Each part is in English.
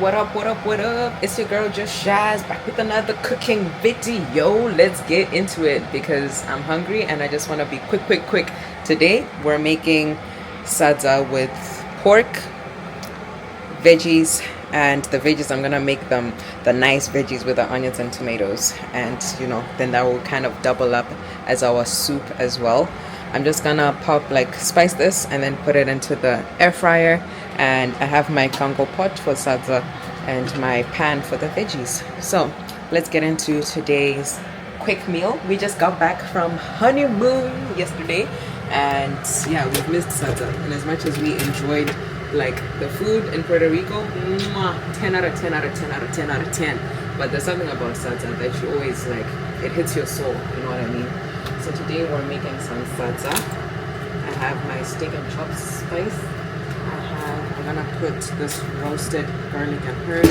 What up, what up, what up? It's your girl Just Shaz back with another cooking video. Let's get into it because I'm hungry and I just want to be quick. Today we're making sadza with pork, veggies, and the veggies I'm gonna make them the nice veggies with the onions and tomatoes, and then that will kind of double up as our soup as well. I'm just gonna spice this and then put it into the air fryer, and I have my Congo pot for sadza and my pan for the veggies. So let's get into today's quick meal. We just got back from honeymoon yesterday, and yeah, we've missed sadza, and as much as we enjoyed the food in Puerto Rico, 10 out of 10 out of 10 out of 10 out of 10. But there's something about sadza that you always it hits your soul, you know what I mean? So today we're making some sadza. I have my steak and chops spice. I'm gonna put this roasted garlic and herb.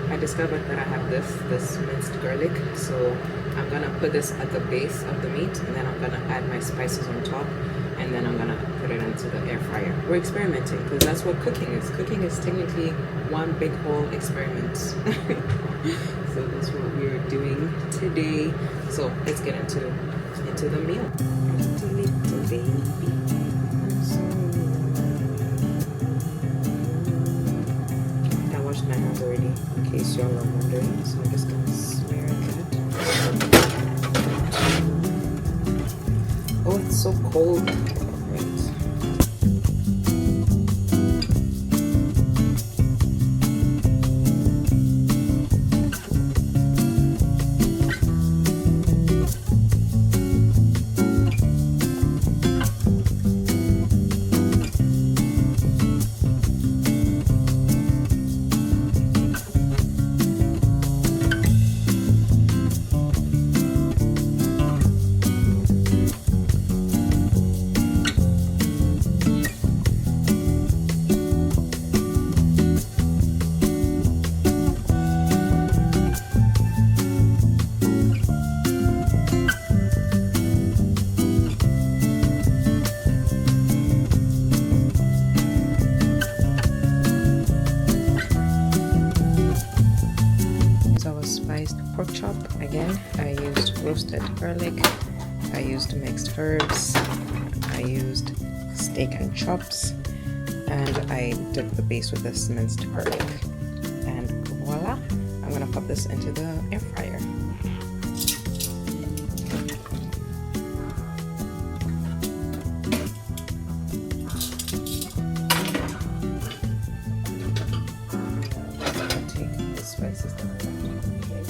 I discovered that I have this minced garlic, so I'm gonna put this at the base of the meat, and then I'm gonna add my spices on top, and then I'm gonna put it into the air fryer. We're experimenting because that's what cooking is. Cooking is technically one big whole experiment. So that's what we're doing today. So let's get into the meal. Little baby. I washed my hands already, in case y'all are wondering. So I'm just gonna smear that. Oh, it's so cold. Pork chop again. I used roasted garlic, I used mixed herbs, I used steak and chops, and I did the base with this minced garlic. And voila, I'm gonna pop this into the air fryer. Take the spices that I left on the plate.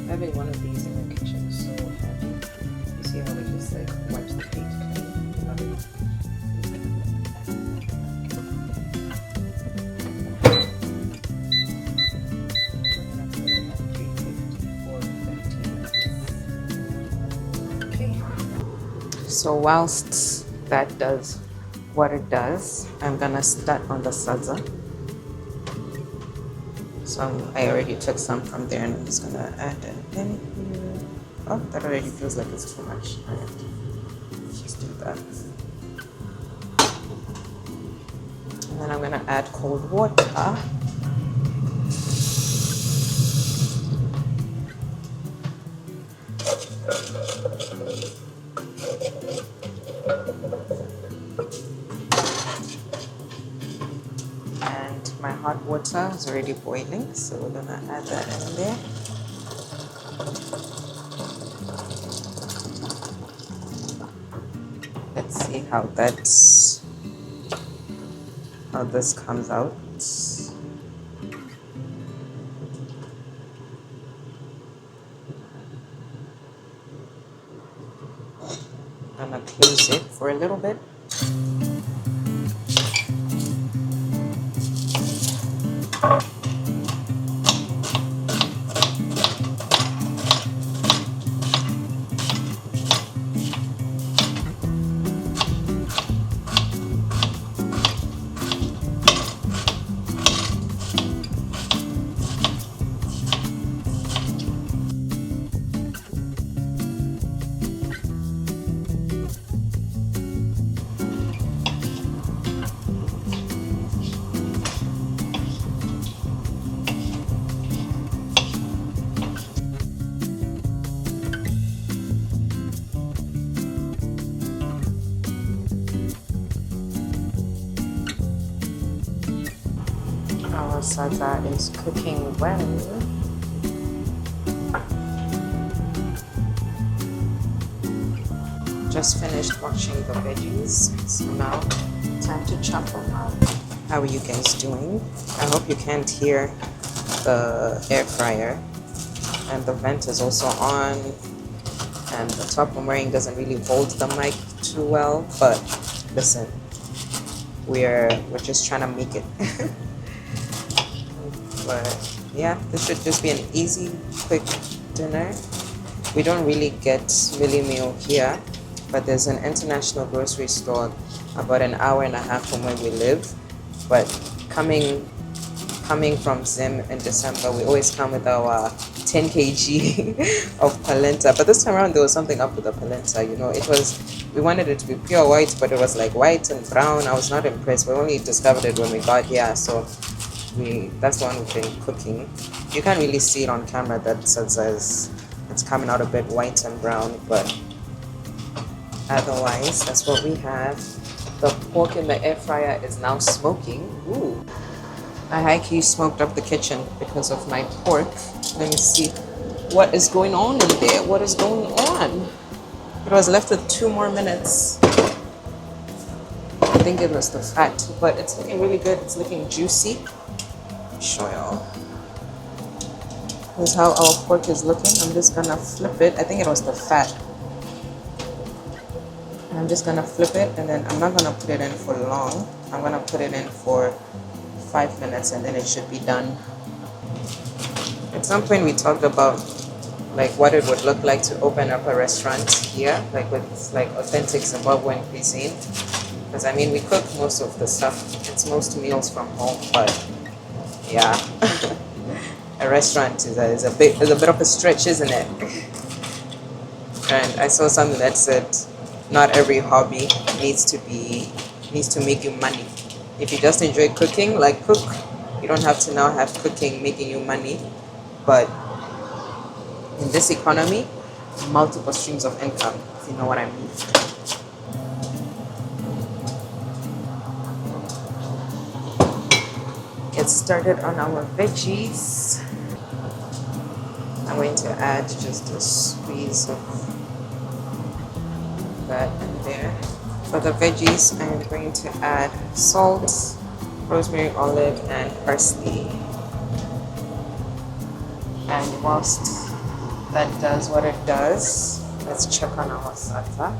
Having one of these in the kitchen is so happy. You see how they just wipes the plate clean. Love it. Okay. So whilst that does what it does, I'm gonna start on the sadza. So I already took some from there, and I'm just gonna add it in here. Oh, that already feels like it's too much. Alright, just do that. And then I'm gonna add cold water. My hot water is already boiling, so we're gonna add that in there. Let's see how this comes out. I'm gonna close it for a little bit. Sadza is cooking well. Just finished washing the veggies, so now time to chop them up. How are you guys doing? I hope you can't hear the air fryer, and the vent is also on, and the top I'm wearing doesn't really hold the mic too well, but listen, we're just trying to make it. But yeah, this should just be an easy, quick dinner. We don't really get Millie meal here, but there's an international grocery store about an hour and a half from where we live. But coming from Zim in December, we always come with our 10 kg of polenta. But this time around, there was something up with the polenta. You know, we wanted it to be pure white, but it was like white and brown. I was not impressed. We only discovered it when we got here, so that's the one we've been cooking. You can't really see it on camera that it's coming out a bit white and brown, but otherwise, that's what we have. The pork in the air fryer is now smoking. Ooh. I high-key smoked up the kitchen because of my pork. Let me see what is going on in there. What is going on? It was left with 2 more minutes. I think it was the fat, but it's looking really good. It's looking juicy. I'll show y'all. This is how our pork is looking. I'm just gonna flip it. I think it was the fat. I'm just gonna flip it, and then I'm not gonna put it in for long. I'm gonna put it in for 5 minutes, and then it should be done. At some point we talked about like what it would look like to open up a restaurant here, like with like authentic Zimbabwean cuisine. Because I mean, we cook most of the stuff. It's most meals from home, but yeah, a restaurant is a bit of a stretch, isn't it? And I saw something that said, not every hobby needs to make you money. If you just enjoy cooking, like cook. You don't have to now have cooking making you money. But in this economy, multiple streams of income, if you know what I mean. Get started on our veggies. I'm going to add just a squeeze of that in there. For the veggies, I am going to add salt, rosemary, olive, and parsley. And whilst that does what it does, let's check on our sadza.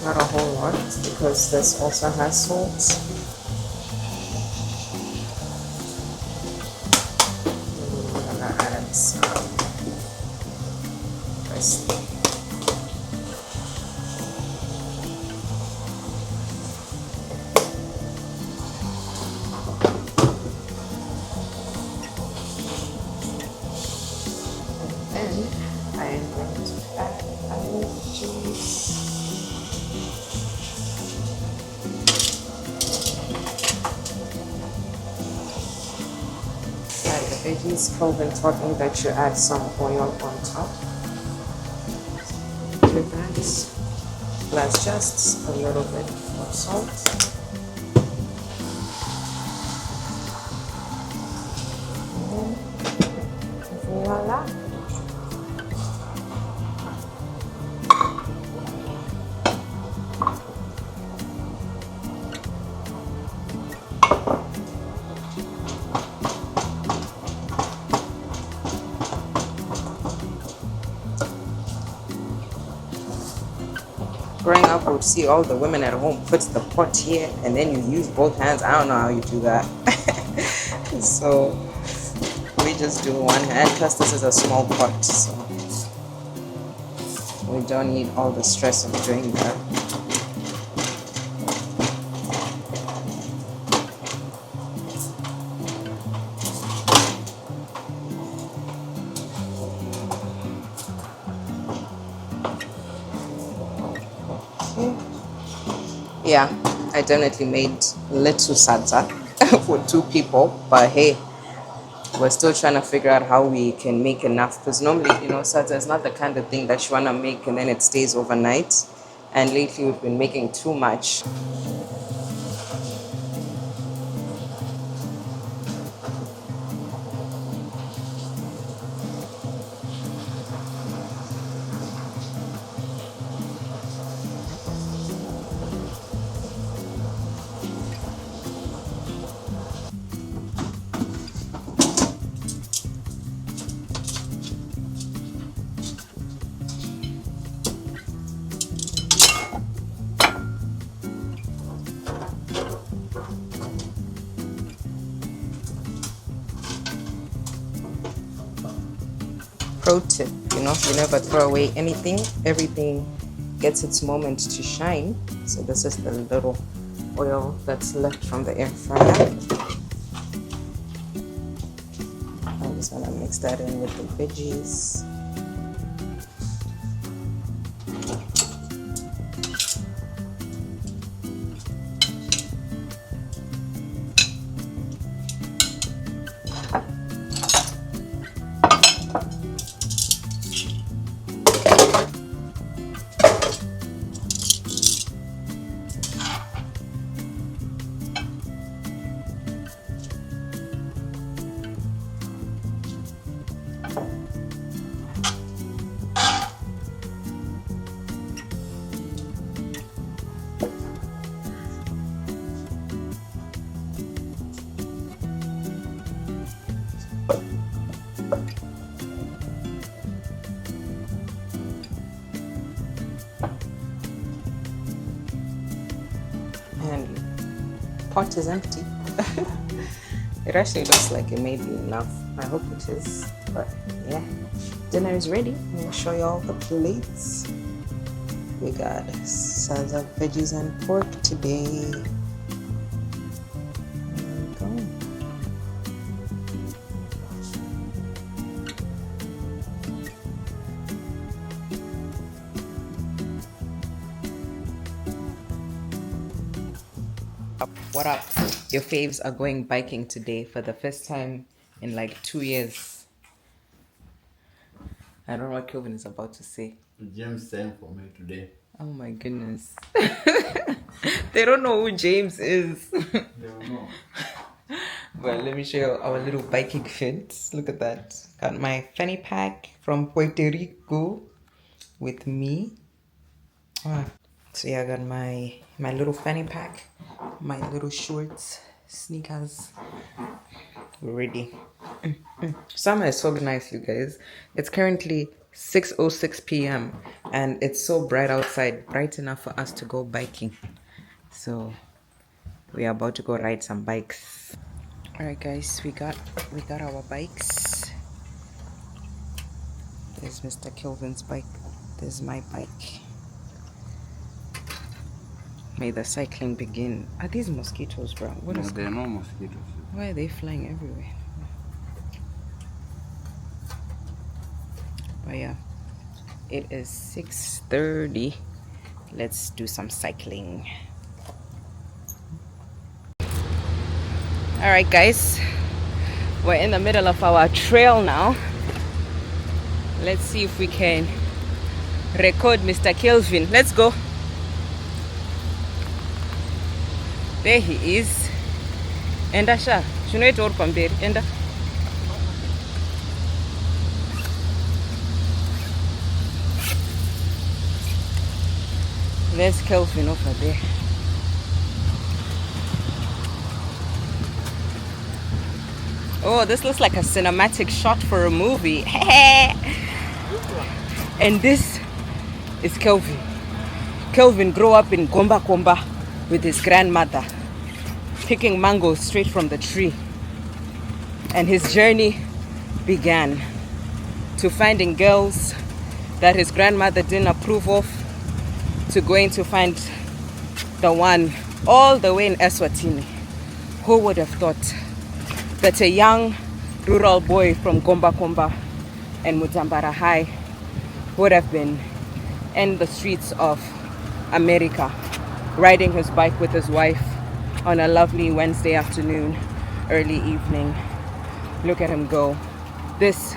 Not a whole lot because this also has salt. I'm gonna add some parsley. And then I am going to add olive juice. Veggies, Kelvin taught me that you add some oil on top to that, plus just a little bit of salt. And voila! Growing up, we would see all the women at home put the pot here and then you use both hands. I don't know how you do that. So we just do one hand because this is a small pot, so we don't need all the stress of doing that. Yeah, I definitely made little sadza for 2 people, but hey, we're still trying to figure out how we can make enough, because normally, sadza is not the kind of thing that you want to make and then it stays overnight. And lately we've been making too much. Pro tip, you never throw away anything. Everything gets its moment to shine. So this is the little oil that's left from the air fryer. I'm just gonna mix that in with the veggies. And pot is empty. It actually looks like it may be enough. I hope it is. But yeah, dinner is ready. I'm gonna show you all the plates. We got Sadza, veggies, and pork today. There we go. What up? Your faves are going biking today for the first time in like 2 years. I don't know what Kelvin is about to say. James sang for me today. Oh my goodness. They don't know who James is. They don't know. Well, let me show you our little biking fit. Look at that. Got my fanny pack from Puerto Rico with me. So yeah, I got my little fanny pack, my little shorts, sneakers. We're ready. Summer is so nice, you guys. It's currently 6:06 p.m. and it's so bright outside, bright enough for us to go biking. So we are about to go ride some bikes. All right, guys, we got our bikes. There's Mr. Kelvin's bike. There's my bike. May the cycling begin. Are these mosquitoes, bro? No, there are no mosquitoes. Why are they flying everywhere? But yeah, it is 6:30. Let's do some cycling. All right, guys, we're in the middle of our trail now. Let's see if we can record Mr. Kelvin. Let's go. There he is. Enda sha, shinoita uri pamberi. Enda. There's Kelvin over there. Oh, this looks like a cinematic shot for a movie. And this is Kelvin. Kelvin grew up in Gomba Komba with his grandmother, picking mangoes straight from the tree. And his journey began to finding girls that his grandmother didn't approve of, to going to find the one all the way in Eswatini. Who would have thought that a young rural boy from Gomba Komba and Mutambara High would have been in the streets of America riding his bike with his wife on a lovely Wednesday afternoon, early evening. Look at him go. This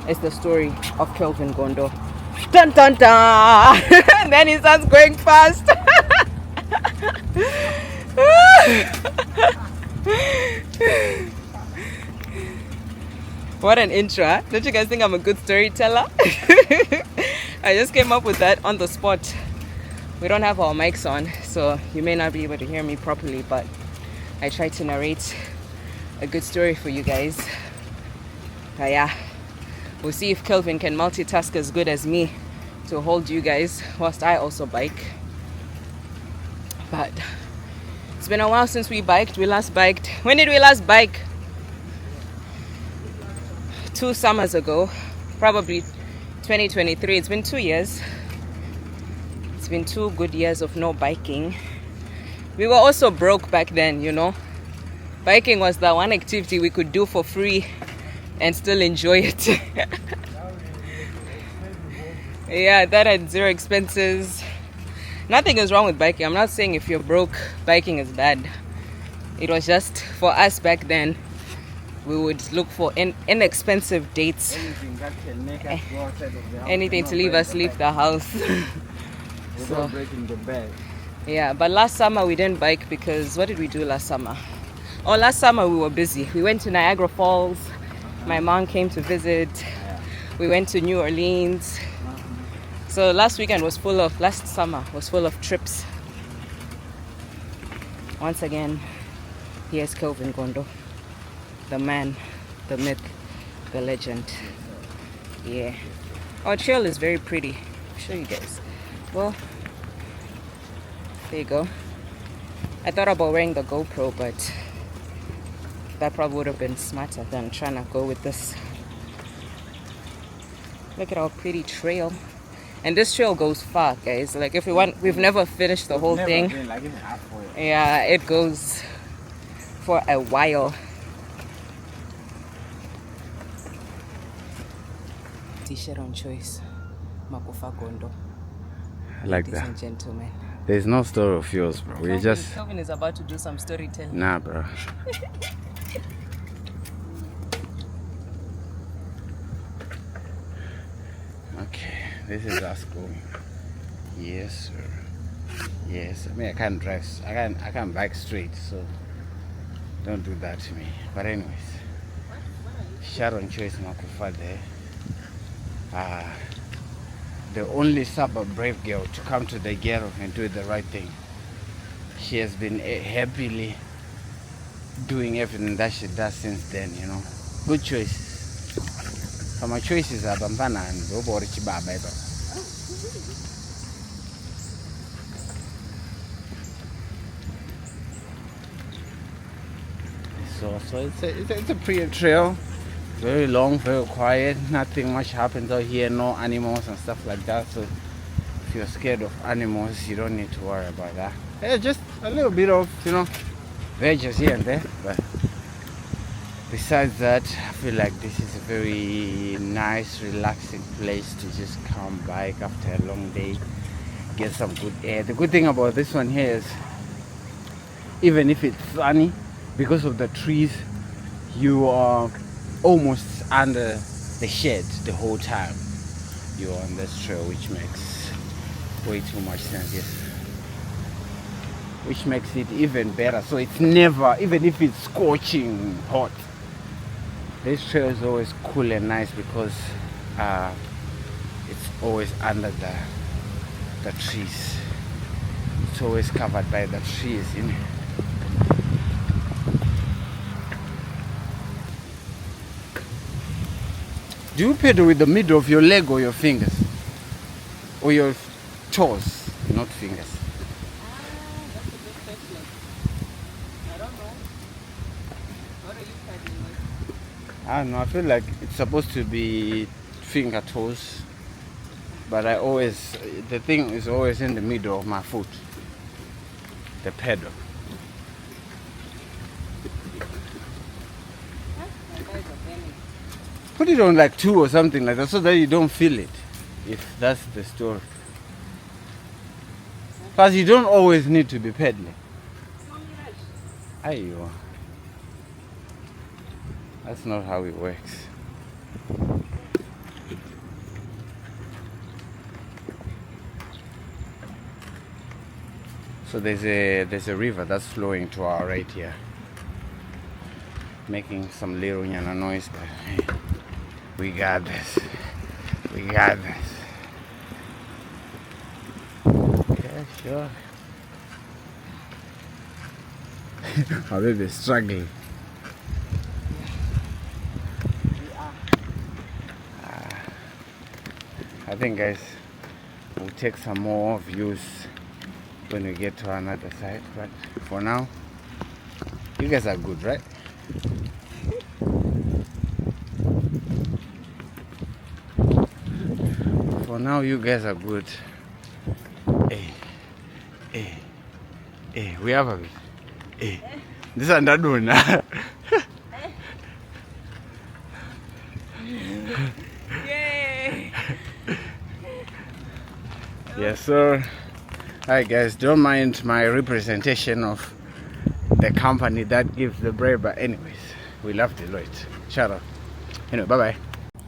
is the story of Kelvin Gondo. Dun dun dun! And then he starts going fast. What an intro, huh? Don't you guys think I'm a good storyteller? I just came up with that on the spot. We don't have our mics on, so you may not be able to hear me properly, but I try to narrate a good story for you guys. But yeah, we'll see if Kelvin can multitask as good as me to hold you guys whilst I also bike. But it's been a while since we biked. We last biked. When did we last bike? 2 summers ago, probably 2023. It's been 2 years. It's been 2 good years of no biking. We were also broke back then, you know. Biking was the one activity we could do for free and still enjoy it. Yeah, that had 0 expenses. Nothing is wrong with biking. I'm not saying if you're broke, biking is bad. It was just for us back then. We would look for inexpensive dates. Anything that can make us go outside of the house. Anything to leave us leave the house. Without breaking the bed. Yeah, but last summer we didn't bike because what did we do last summer? Oh, last summer we were busy. We went to Niagara Falls. My mom came to visit. We went to New Orleans. So last summer was full of trips. Once again, here's Kelvin Gondo. The man, the myth, the legend. Yeah. Our trail is very pretty. I'll show you guys. Well, there you go. I thought about wearing the GoPro, but that probably would have been smarter than trying to go with this. Look at our pretty trail. And this trail goes far, guys. Like if we want, we've never finished the whole thing. Been like even halfway. Yeah, it goes for a while. T-shirt on choice. Makufa Gondo. I like Ladies that. and gentlemen. There's no story of yours, bro. We just. Kelvin is about to do some storytelling. Nah, bro. Okay, this is us going. Yes, sir. Yes. I mean, I can't drive. I can't bike straight, so don't do that to me. But anyways, Sharon Choice Makufa there. The only suburb brave girl to come to the ghetto and do the right thing. She has been happily doing everything that she does since then, you know. Good choice. So my choices are Bambana and Bobo Richibaba. So it's a pretty trail. Very long, very quiet, nothing much happens out here, no animals and stuff like that. So if you're scared of animals, you don't need to worry about that. Yeah, just a little bit of, you know, veggies here and there. But besides that, I feel like this is a very nice, relaxing place to just come bike after a long day, get some good air. The good thing about this one here is, even if it's sunny, because of the trees, you are almost under the shed the whole time you're on this trail, which makes way too much sense. Yes, which makes it even better. So it's never, even if it's scorching hot, this trail is always cool and nice because it's always under the trees. It's always covered by the trees in it. Do you pedal with the middle of your leg or your fingers? Or your toes, not fingers? That's a good question. I don't know. What are you pedaling with? I don't know, I feel like it's supposed to be finger toes. But the thing is always in the middle of my foot. The pedal. Put it on like 2 or something like that so that you don't feel it. If that's the story. Because you don't always need to be peddling. Ayo. That's not how it works. So there's a river that's flowing to our right here, making some little yana noise, but hey, we got this. We got this. Yeah, sure. Our baby's struggling. I think, guys, we'll take some more views when we get to another side, but for now, you guys are good, right? For now, you guys are good. Hey, hey, hey, we have a bit. Hey, this is another one. Yay! Yes, sir. Hi, guys. Don't mind my representation of the company that gives the bread, but anyways, we love Deloitte. Shout out. Anyway, bye bye.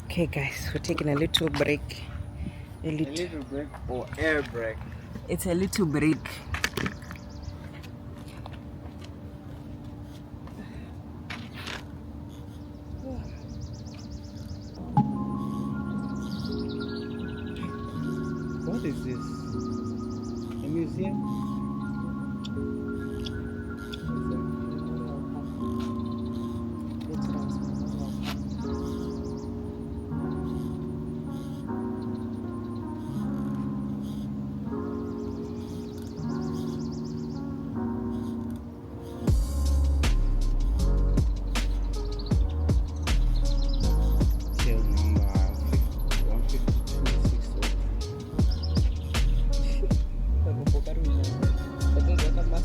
Okay, guys, we're taking a little break. A little break or air break. It's a little break. What is this? A museum?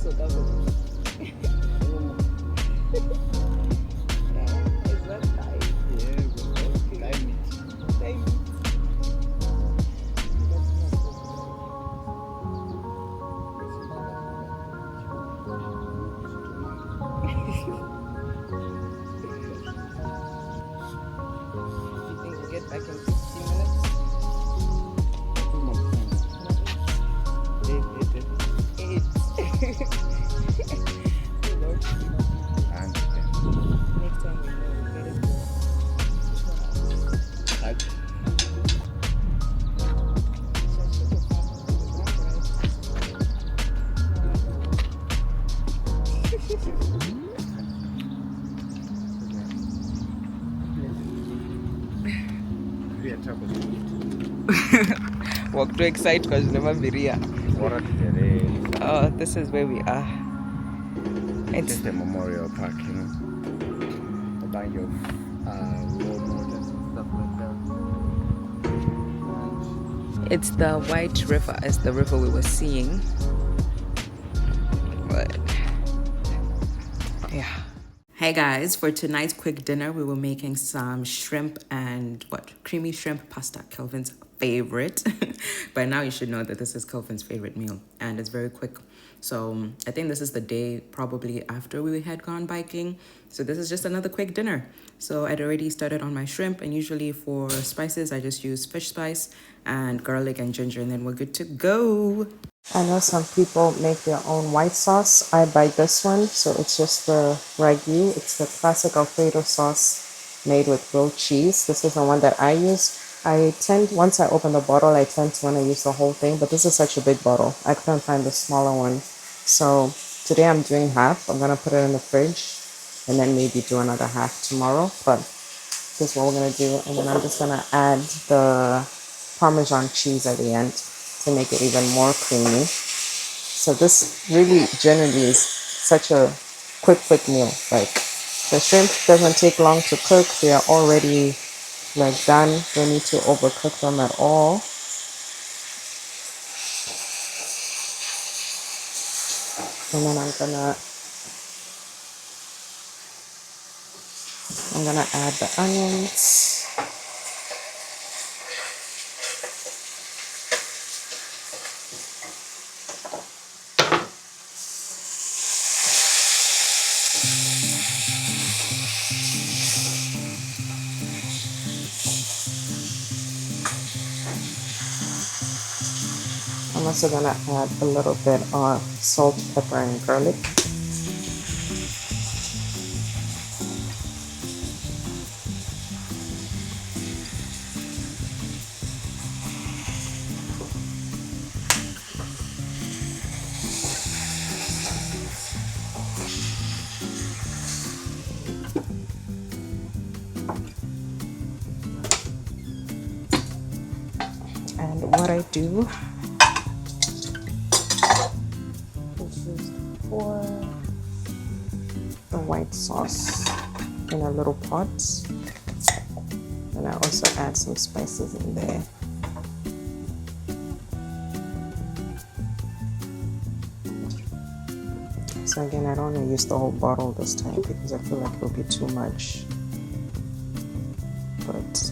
Sale number 5. Walk too excited because never be real. Oh, this is where we are. It's the Memorial Park, you know. A bunch of war motors and stuff like that. It's the White River as the river we were seeing. But yeah. Hey guys, for tonight's quick dinner, we were making some shrimp and creamy shrimp pasta, Kelvin's favorite. By now you should know that this is Kelvin's favorite meal and it's very quick. So I think this is the day probably after we had gone biking. So this is just another quick dinner. So I'd already started on my shrimp, and usually for spices, I just use fish spice and garlic and ginger, and then we're good to go. I know some people make their own white sauce. I buy this one, so it's just the ragu. It's the classic Alfredo sauce made with grilled cheese. This is the one that I use. Once I open the bottle, I tend to want to use the whole thing, but this is such a big bottle. I couldn't find the smaller one. So today I'm doing half. I'm going to put it in the fridge and then maybe do another half tomorrow. But this is what we're going to do. And then I'm just going to add the Parmesan cheese at the end to make it even more creamy. So this really generally is such a quick meal. Like the shrimp doesn't take long to cook. They are already done. Don't need to overcook them at all. And then I'm gonna add the onions. also gonna add a little bit of salt, pepper, and garlic. And what I do is just pour the white sauce in a little pot. And I also add some spices in there. So again, I don't want to use the whole bottle this time because I feel like it'll be too much. But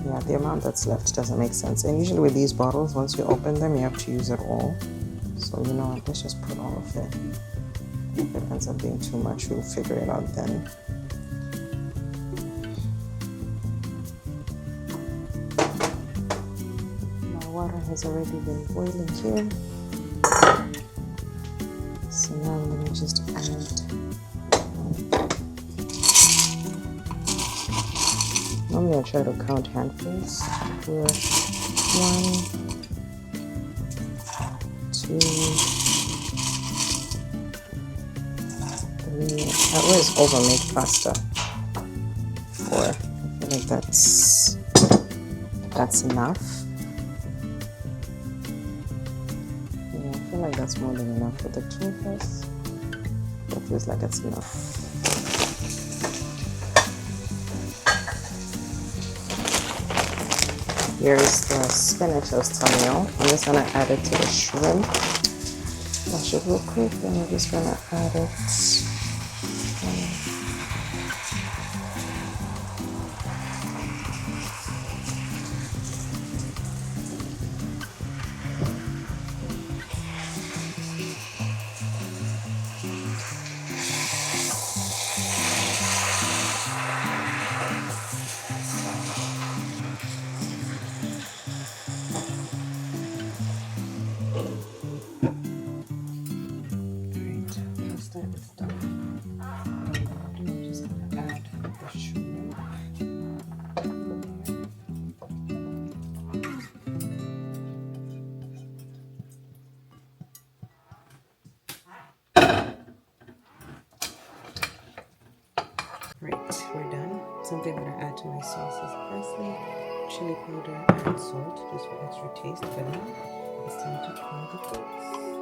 yeah, the amount that's left doesn't make sense. And usually with these bottles, once you open them, you have to use it all. So you know what, let's just put all of it. If it ends up being too much, we'll figure it out then. My water has already been boiling here. So now I'm going to just add normally I try to count handfuls. Here, 1, 2, 3. I always over make pasta. 4. I feel like that's enough. Yeah, I feel like that's more than enough for the 2 first. It feels like it's enough. Here is the spinach I was telling you. I'm just gonna add it to the shrimp. Wash it real quick, and we're just gonna add it. Right, we're done. Something that I add to my sauce is parsley, chili powder, and salt just for extra taste. But now it's time to pour the goods.